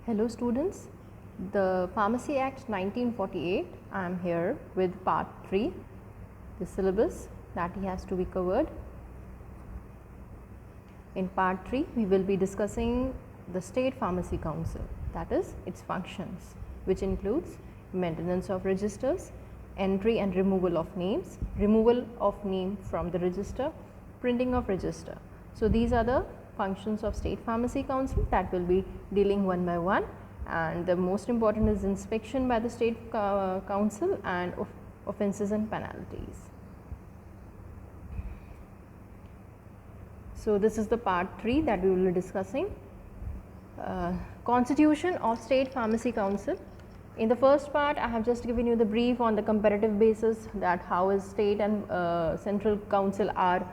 Hello students, the Pharmacy Act 1948, I am here with part 3, the syllabus that has to be covered. In part 3, we will be discussing the State Pharmacy Council, that is its functions, which includes maintenance of registers, entry and removal of names, removal of name from the register, printing of register. So these are the functions of State Pharmacy Council that will be dealing one by one, and the most important is inspection by the State Council and offences and penalties. So this is the part 3 that we will be discussing. Constitution of State Pharmacy Council. In the first part, I have just given you the brief on the comparative basis, that how is state and central council are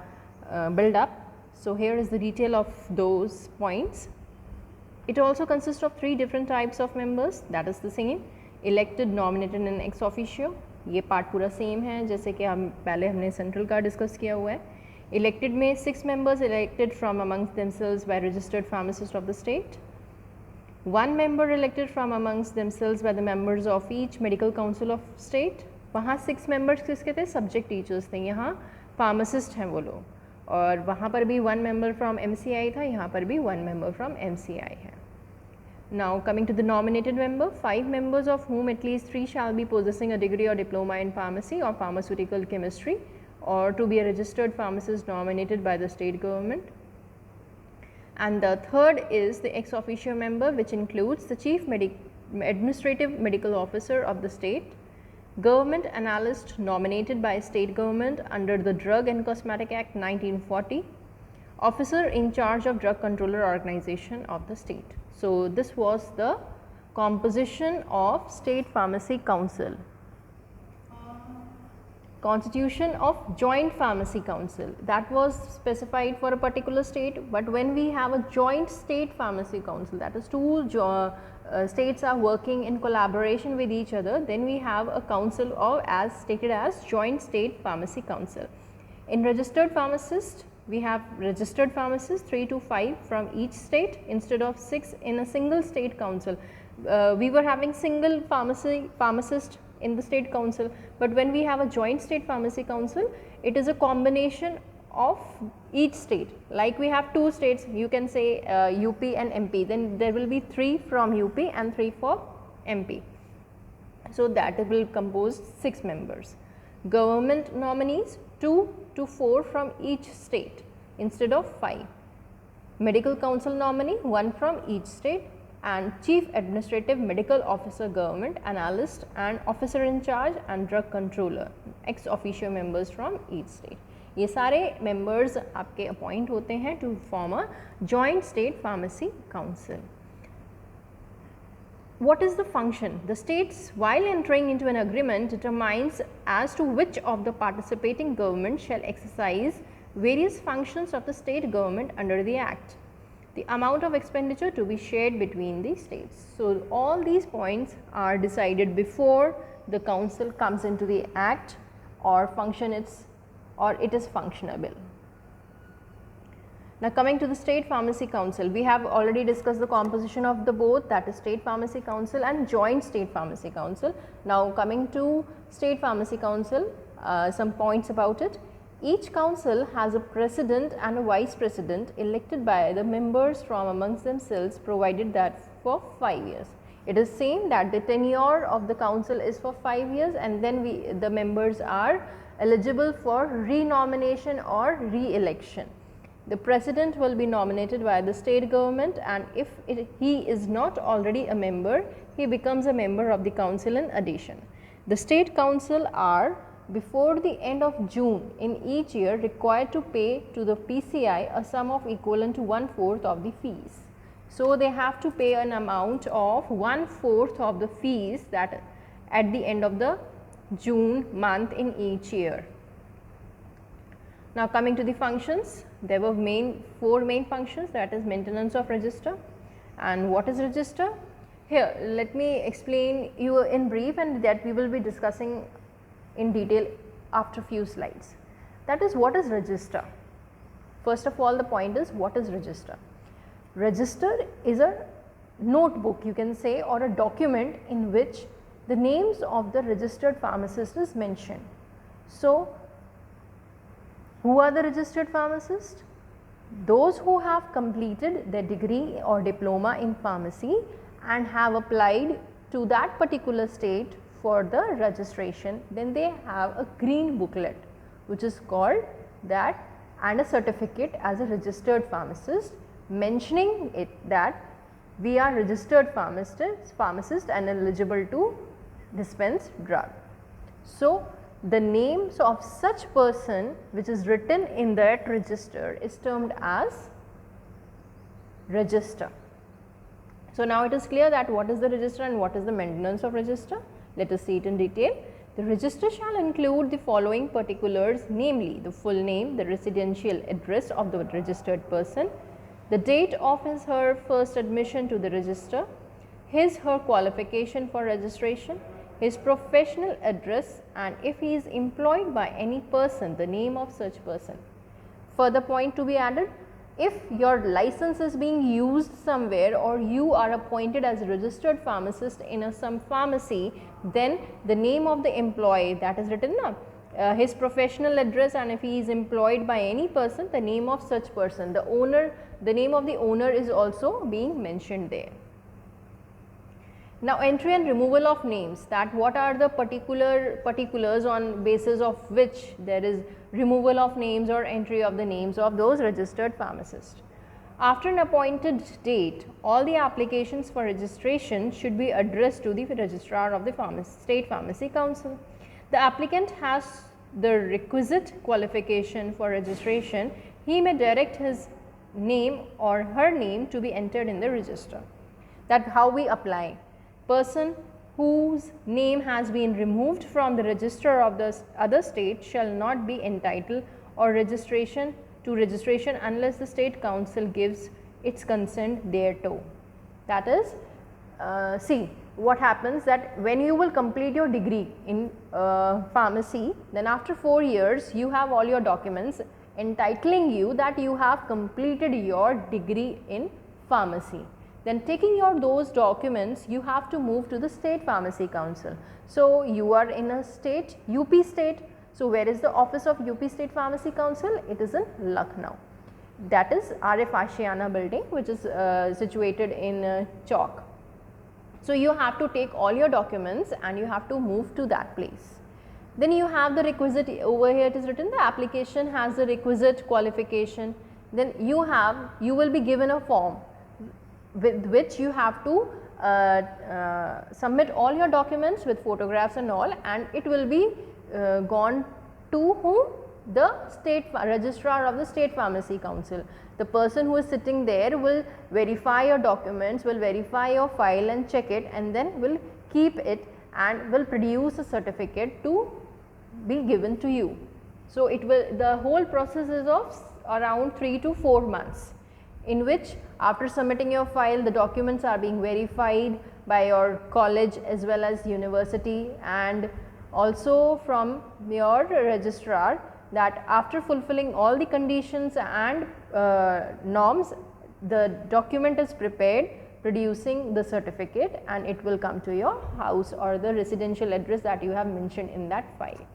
built up. So here is the detail of those points. It also consists of 3 different types of members, that is the same, elected, nominated and ex officio. ये part पूरा same है जैसे कि हम पहले हमने central का discuss किया हुआ है. इलेक्टेड में 6 members elected from amongst themselves by registered pharmacists of the state. 1 member elected from amongst themselves by the members of each medical council of state. वहाँ 6 members किसके थे? सब्जेक्ट टीचर्स थे. यहाँ फार्मासिस्ट हैं वो लोग, और वहाँ पर भी 1 member from MCI था, यहाँ पर भी 1 member from MCI है. Now coming to the nominated member, 5 members of whom at least 3 shall be possessing a degree or diploma in pharmacy or pharmaceutical chemistry, or to be a registered pharmacist nominated by the state government. And the third is the ex officio member, which includes the chief administrative medical officer of the state, government analyst nominated by state government under the Drug and Cosmetic Act 1940, officer in charge of drug controller organization of the state. So this was the composition of State Pharmacy Council. Constitution of Joint Pharmacy Council, that was specified for a particular state, but when we have a joint State Pharmacy Council, that is 2 states are working in collaboration with each other, then we have a council of, as stated as, Joint State Pharmacy Council. In registered pharmacists, we have registered pharmacists 3 to 5 from each state instead of 6 in a single state council. We were having single pharmacist in the state council, but when we have a joint state pharmacy council, it is a combination of each state. Like we have 2 states, you can say UP and MP, then there will be 3 from UP and 3 for MP. So that will compose 6 members. Government nominees 2 to 4 from each state instead of 5. Medical council nominee 1 from each state, and chief administrative medical officer government, analyst and officer in charge and drug controller, ex officio members from each state. ये सारे members आपके appoint होते हैं to form a joint state pharmacy council. What is the function? The states, while entering into an agreement, determines as to which of the participating government shall exercise various functions of the state government under the act. The amount of expenditure to be shared between the states. So all these points are decided before the council comes into the act or it is functionable. Now coming to the State Pharmacy Council, we have already discussed the composition of the both, that is State Pharmacy Council and Joint State Pharmacy Council. Now coming to State Pharmacy Council, some points about it. Each council has a president and a vice president elected by the members from amongst themselves, provided that for 5 years. It is same that the tenure of the council is for 5 years, and then the members are eligible for renomination or re-election. The president will be nominated by the state government, and if he is not already a member, he becomes a member of the council in addition. The state council are, before the end of June in each year, required to pay to the PCI a sum of equivalent to 1/4 of the fees. So they have to pay an amount of 1/4 of the fees that at the end of the June month in each year. Now coming to the functions, there were 4 main functions, that is maintenance of register. And what is register? Here let me explain you in brief, and that we will be discussing in detail after few slides. That is, what is register? First of all, the point is, what is register? Register is a notebook, you can say, or a document in which the names of the registered pharmacist is mentioned. So, who are the registered pharmacists? Those who have completed their degree or diploma in pharmacy and have applied to that particular state for the registration, then they have a green booklet which is called that, and a certificate as a registered pharmacist mentioning it that we are registered pharmacist and eligible to dispense drug. So, the names of such person which is written in that register is termed as register. So, now it is clear that what is the register and what is the maintenance of register. Let us see it in detail. The register shall include the following particulars, namely the full name, the residential address of the registered person, the date of his/her first admission to the register, his/her qualification for registration, his professional address, and if he is employed by any person, the name of such person. Further point to be added, if your license is being used somewhere or you are appointed as a registered pharmacist in some pharmacy, then the name of the employee that is written now, his professional address, and if he is employed by any person, the name of such person, the owner, the name of the owner is also being mentioned there. Now, entry and removal of names, that what are the particulars on basis of which there is removal of names or entry of the names of those registered pharmacists. After an appointed date, all the applications for registration should be addressed to the registrar of the State Pharmacy Council. The applicant has the requisite qualification for registration. He may direct his name or her name to be entered in the register. That how we apply. Person whose name has been removed from the register of the other state shall not be entitled or registration unless the state council gives its consent thereto. That is, see what happens, that when you will complete your degree in pharmacy, then after 4 years you have all your documents entitling you that you have completed your degree in pharmacy. Then taking your those documents, you have to move to the State Pharmacy Council. So, you are in a state, UP state. So, where is the office of UP State Pharmacy Council? It is in Lucknow. That is RF Ashiana building, which is situated in Chowk. So, you have to take all your documents and you have to move to that place. Then you have the requisite, over here it is written, the application has the requisite qualification. Then you will be given a form with which you have to submit all your documents with photographs and all, and it will be gone to whom? The state registrar of the State Pharmacy Council. The person who is sitting there will verify your documents, will verify your file and check it, and then will keep it and will produce a certificate to be given to you. So, it will, the whole process is of around 3 to 4 months, in which after submitting your file, the documents are being verified by your college as well as university, and also from your registrar, that after fulfilling all the conditions and norms, the document is prepared producing the certificate, and it will come to your house or the residential address that you have mentioned in that file.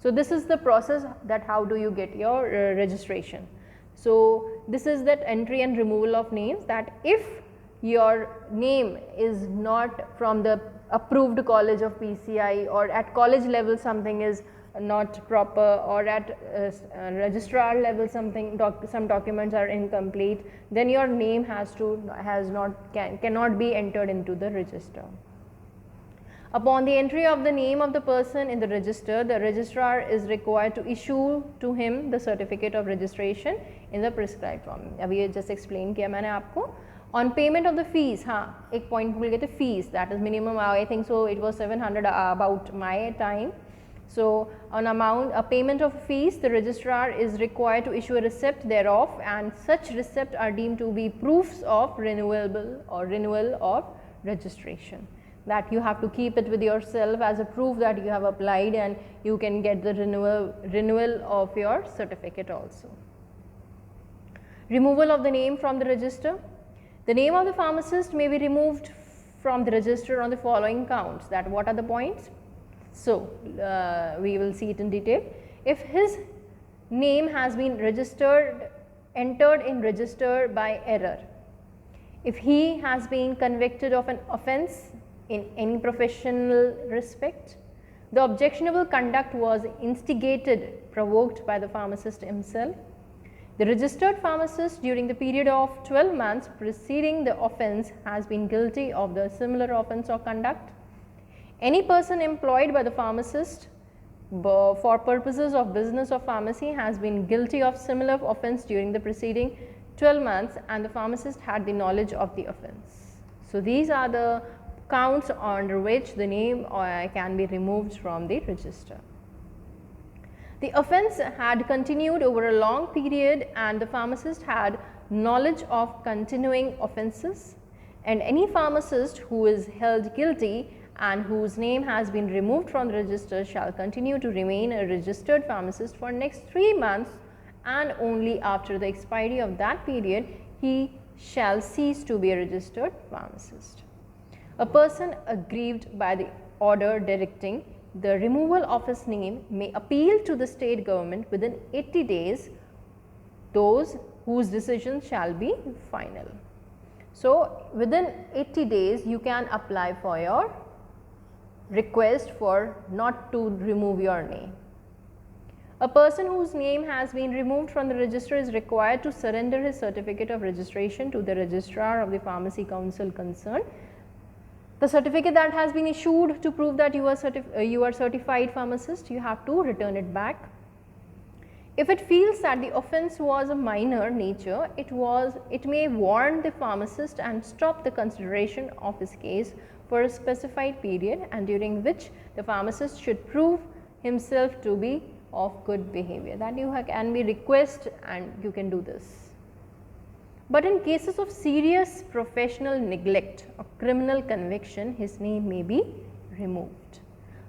So, this is the process, that how do you get your registration. So, this is that entry and removal of names, that if your name is not from the approved college of PCI, or at college level something is not proper, or at registrar level something some documents are incomplete, then your name cannot be entered into the register. Upon the entry of the name of the person in the register, the registrar is required to issue to him the certificate of registration in the prescribed form. अभी ये just explain किया मैंने आपको. On payment of the fees, हाँ एक point भूल गए थे, fees, that is minimum, I think so it was 700 about my time. So, on a payment of fees, the registrar is required to issue a receipt thereof, and such receipts are deemed to be proofs of renewal of registration. That you have to keep it with yourself as a proof that you have applied, and you can get the renewal of your certificate also. Removal of the name from the register. The name of the pharmacist may be removed from the register on the following counts. That what are the points? So, we will see it in detail. If his name has been entered in register by error, if he has been convicted of an offence in any professional respect, the objectionable conduct was instigated, provoked by the pharmacist himself, the registered pharmacist during the period of 12 months preceding the offence has been guilty of the similar offence or conduct, any person employed by the pharmacist for purposes of business of pharmacy has been guilty of similar offence during the preceding 12 months and the pharmacist had the knowledge of the offence. So, these are the counts under which the name can be removed from the register. The offence had continued over a long period and the pharmacist had knowledge of continuing offences, and any pharmacist who is held guilty and whose name has been removed from the register shall continue to remain a registered pharmacist for next 3 months, and only after the expiry of that period he shall cease to be a registered pharmacist. A person aggrieved by the order directing the removal of his name may appeal to the state government within 80 days, those whose decision shall be final. So, within 80 days you can apply for your request for not to remove your name. A person whose name has been removed from the register is required to surrender his certificate of registration to the registrar of the pharmacy council concerned. The certificate that has been issued to prove that you are certified pharmacist, you have to return it back. If it feels that the offence was of minor nature, it may warn the pharmacist and stop the consideration of his case for a specified period, and during which the pharmacist should prove himself to be of good behavior. That you can be request and you can do this. But in cases of serious professional neglect or criminal conviction, his name may be removed.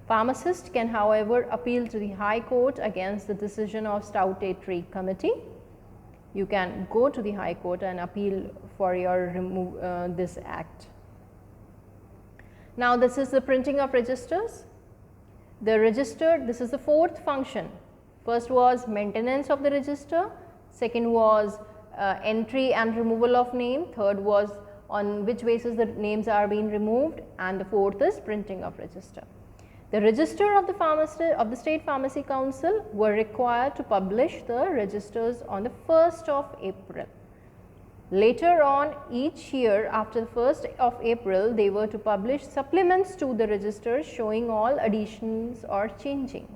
Pharmacist can, however, appeal to the High Court against the decision of Statutory Committee. You can go to the High Court and appeal for your this act. Now, this is the printing of registers. The register, this is the fourth function. First was maintenance of the register, second was entry and removal of name, third was on which basis the names are being removed, and the fourth is printing of register. The register of the State Pharmacy Council were required to publish the registers on the 1st of April. Later on each year after the 1st of April, they were to publish supplements to the registers showing all additions or changing.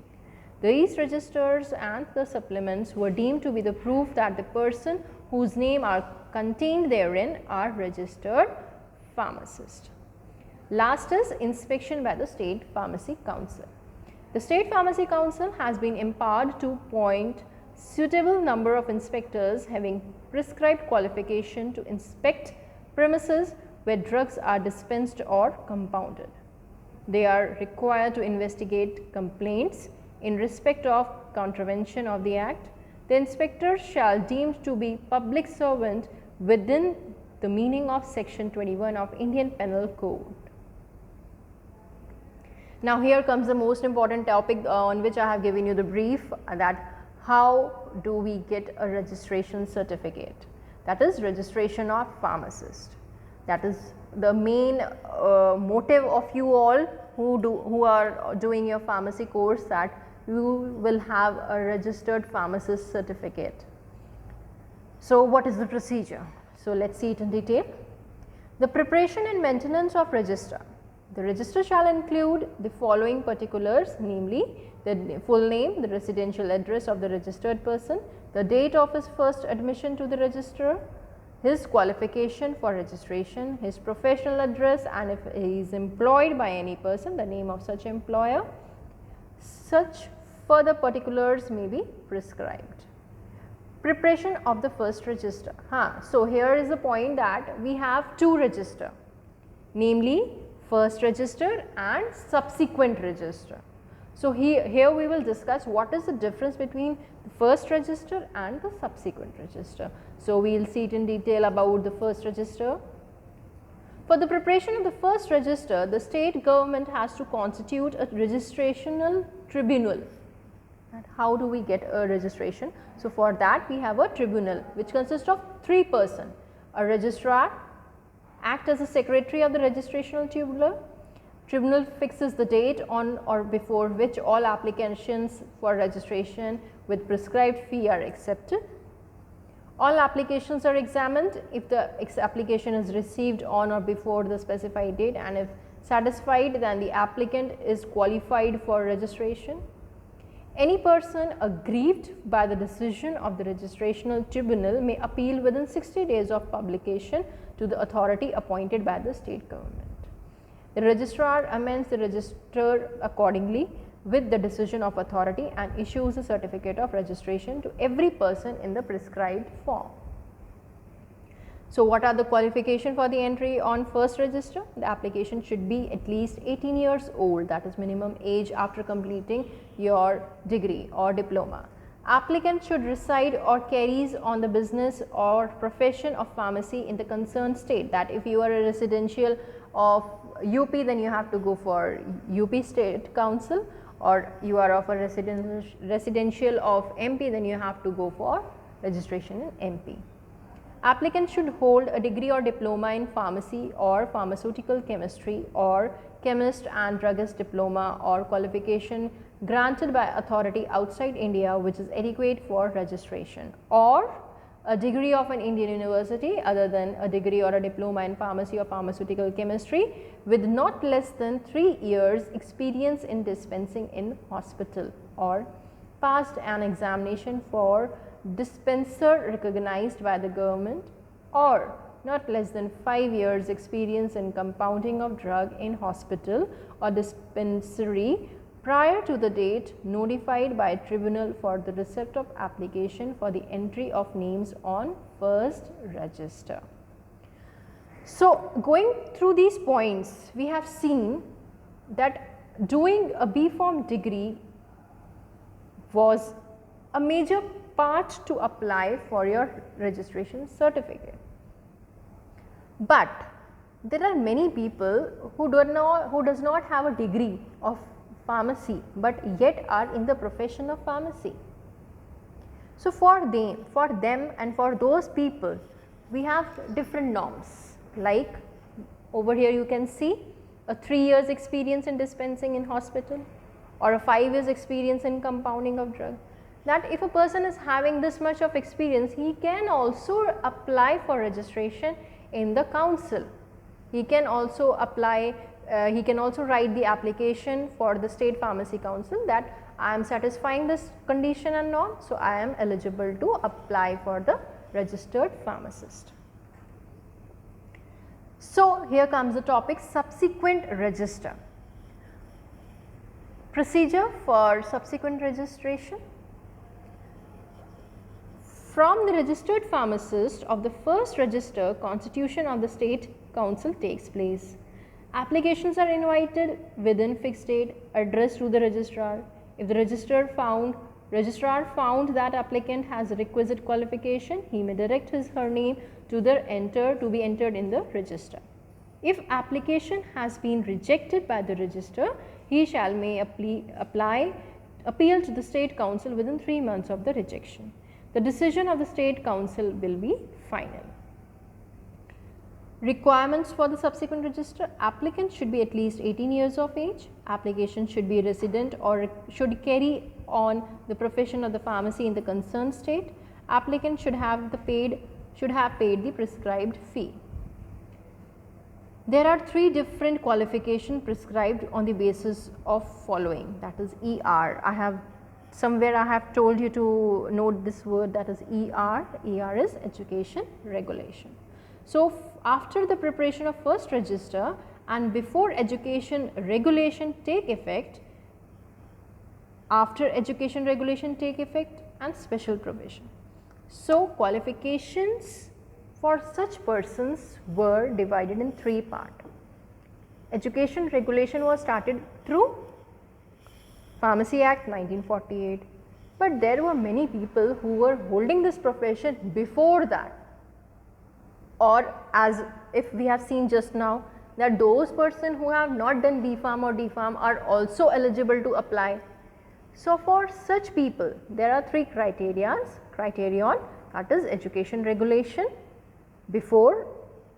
These registers and the supplements were deemed to be the proof that the person whose name are contained therein are registered pharmacist. Last is inspection by the State Pharmacy Council. The State Pharmacy Council has been empowered to appoint suitable number of inspectors having prescribed qualification to inspect premises where drugs are dispensed or compounded. They are required to investigate complaints in respect of contravention of the Act. The inspector shall deemed to be public servant within the meaning of section 21 of Indian Penal Code. Now, here comes the most important topic on which I have given you the brief, that how do we get a registration certificate, that is registration of pharmacist. That is the main motive of you all who are doing your pharmacy course, that you will have a registered pharmacist certificate. So, what is the procedure? So, let us see it in detail. The preparation and maintenance of register. The register shall include the following particulars, namely the full name, the residential address of the registered person, the date of his first admission to the register, his qualification for registration, his professional address, and if he is employed by any person, the name of such employer. Such further particulars may be prescribed. Preparation of the first register. So, here is the point that we have two register, namely first register and subsequent register. So, here we will discuss what is the difference between the first register and the subsequent register. So, we will see it in detail about the first register. For the preparation of the first register, the state government has to constitute a registrational tribunal. And how do we get a registration? So, for that we have a tribunal which consists of 3 persons. A registrar act as a secretary of the registrational tribunal. Tribunal fixes the date on or before which all applications for registration with prescribed fee are accepted. All applications are examined. If the application is received on or before the specified date, and if satisfied, then the applicant is qualified for registration. Any person aggrieved by the decision of the registrational tribunal may appeal within 60 days of publication to the authority appointed by the state government. The registrar amends the register accordingly with the decision of authority and issues a certificate of registration to every person in the prescribed form. So, what are the qualifications for the entry on first register? The application should be at least 18 years old, that is minimum age after completing your degree or diploma. Applicant should reside or carries on the business or profession of pharmacy in the concerned state. That if you are a residential of UP, then you have to go for UP State Council, or you are of a residential of MP, then you have to go for registration in MP. Applicant should hold a degree or diploma in pharmacy or pharmaceutical chemistry, or chemist and druggist diploma or qualification granted by authority outside India which is adequate for registration, or a degree of an Indian university other than a degree or a diploma in pharmacy or pharmaceutical chemistry with not less than 3 years experience in dispensing in hospital, or passed an examination for dispenser recognized by the government, or not less than 5 years experience in compounding of drug in hospital or dispensary prior to the date notified by tribunal for the receipt of application for the entry of names on first register. So, going through these points, we have seen that doing a B.Pharm degree was a major part to apply for your registration certificate. But there are many people who does not have a degree of pharmacy, but yet are in the profession of pharmacy. So, for them and for those people, we have different norms, like over here you can see a 3 years experience in dispensing in hospital, or a 5 years experience in compounding of drug. That if a person is having this much of experience, he can also apply for registration in the council. He can also apply, he can also write the application for the state pharmacy council that I am satisfying this condition and norm, so I am eligible to apply for the registered pharmacist. So, here comes the topic subsequent register. Procedure for subsequent registration. From the registered pharmacist of the first register, constitution of the state council takes place. Applications are invited within fixed date, addressed to the registrar. If the registrar found that applicant has requisite qualification, he may direct his her name to be entered in the register. If application has been rejected by the register, he may appeal to the state council within 3 months of the rejection. The decision of the state council will be final. Requirements for the subsequent register: applicant should be at least 18 years of age, application should be resident or should carry on the profession of the pharmacy in the concerned state, applicant should have paid the prescribed fee. There are 3 different qualifications prescribed on the basis of following, that is ER. I have told you to note this word, that is ER. ER is education regulation. So, after the preparation of first register and before education regulation take effect, after education regulation take effect, and special provision. So, qualifications for such persons were divided in 3 parts. Education regulation was started through Pharmacy Act 1948, but there were many people who were holding this profession before that, or as if we have seen just now that those persons who have not done B.Pharm or D.Pharm are also eligible to apply. So for such people, there are three criterion, that is education regulation, before,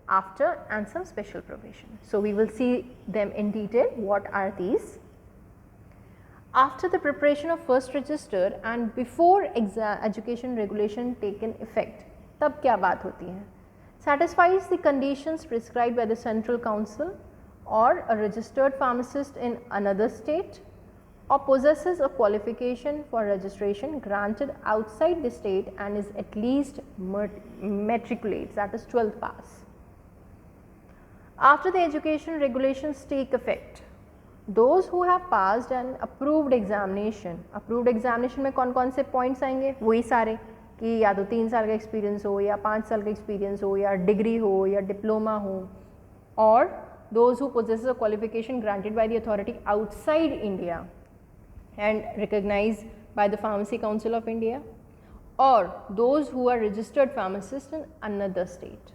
after, and some special provision. So we will see them in detail. What are these? After the preparation of first register and before education regulation taken effect, तब क्या बात होती है? Satisfies the conditions prescribed by the Central Council or a registered pharmacist in another state, or possesses a qualification for registration granted outside the state and is at least matriculates, that is 12th pass. After the education regulations take effect, those who have passed an approved examination में कौन कौन से points आएंगे? वही सारे कि या तो 3 साल का एक्सपीरियंस हो या 5 साल का एक्सपीरियंस हो या डिग्री हो या डिप्लोमा हो, और those who possess a qualification granted by the authority outside India and recognized by the Pharmacy Council of India, or those who are registered pharmacists in another state.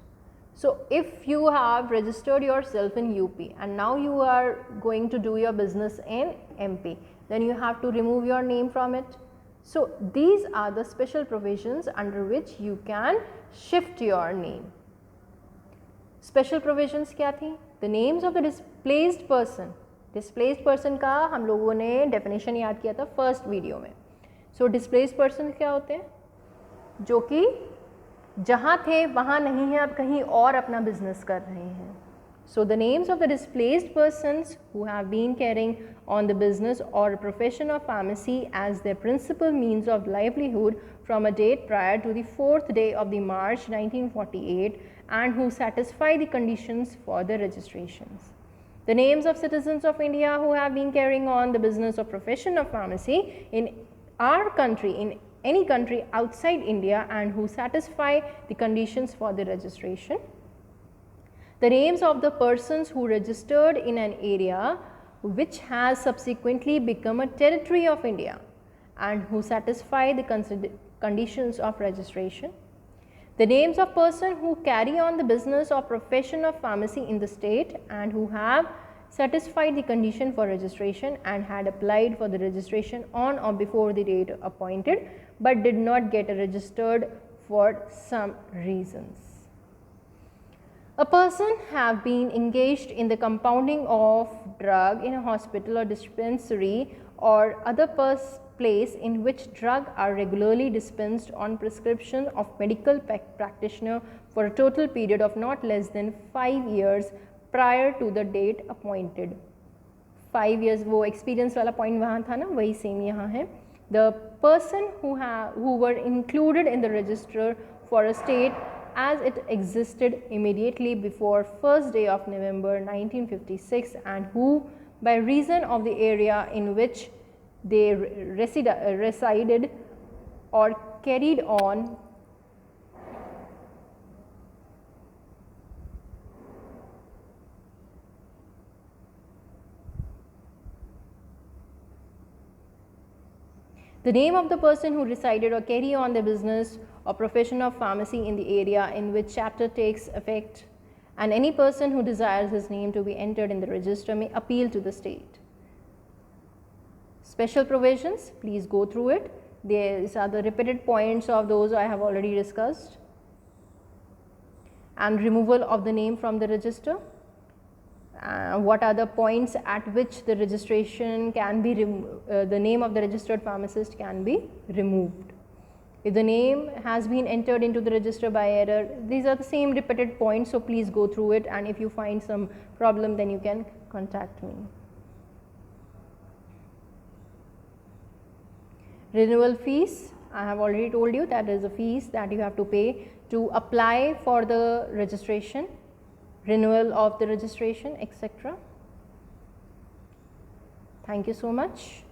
So if you have registered yourself in UP and now you are going to do your business in MP, then you have to remove your name from it. So these are the special provisions under which you can shift your name. Special provisions क्या थी? The names of the displaced person. Displaced person का हम लोगों ने definition याद किया था first video में. So displaced person क्या होते हैं? जो कि जहाँ थे वहाँ नहीं है, अब कहीं और अपना business कर रहे हैं. So the names of the displaced persons who have been carrying on the business or profession of pharmacy as their principal means of livelihood from a date prior to the 4th day of the March 1948 and who satisfy the conditions for the registrations. The names of citizens of India who have been carrying on the business or profession of pharmacy in our country, in any country outside India and who satisfy the conditions for the registration. The names of the persons who registered in an area which has subsequently become a territory of India and who satisfy the conditions of registration. The names of persons who carry on the business or profession of pharmacy in the state and who have satisfied the condition for registration and had applied for the registration on or before the date appointed but did not get registered for some reasons. A person have been engaged in the compounding of drug in a hospital or dispensary or other place in which drugs are regularly dispensed on prescription of medical practitioner for a total period of not less than 5 years prior to the date appointed. 5 years वो experience वाला point वहाँ था ना, वही same यहाँ है. The person who were included in the register for a state as it existed immediately before 1st day of November 1956 and who by reason of the area in which they resided or carried on the name of the person who resided or carry on the business or profession of pharmacy in the area in which chapter takes effect, and any person who desires his name to be entered in the register may appeal to the state. Special provisions, please go through it. These are the repeated points of those I have already discussed. And removal of the name from the register. What are the points at which the registration can be the name of the registered pharmacist can be removed. If the name has been entered into the register by error, these are the same repeated points, so please go through it, and if you find some problem then you can contact me. Renewal fees, I have already told you that is a fees that you have to pay to apply for the registration, renewal of the registration, etc. Thank you so much.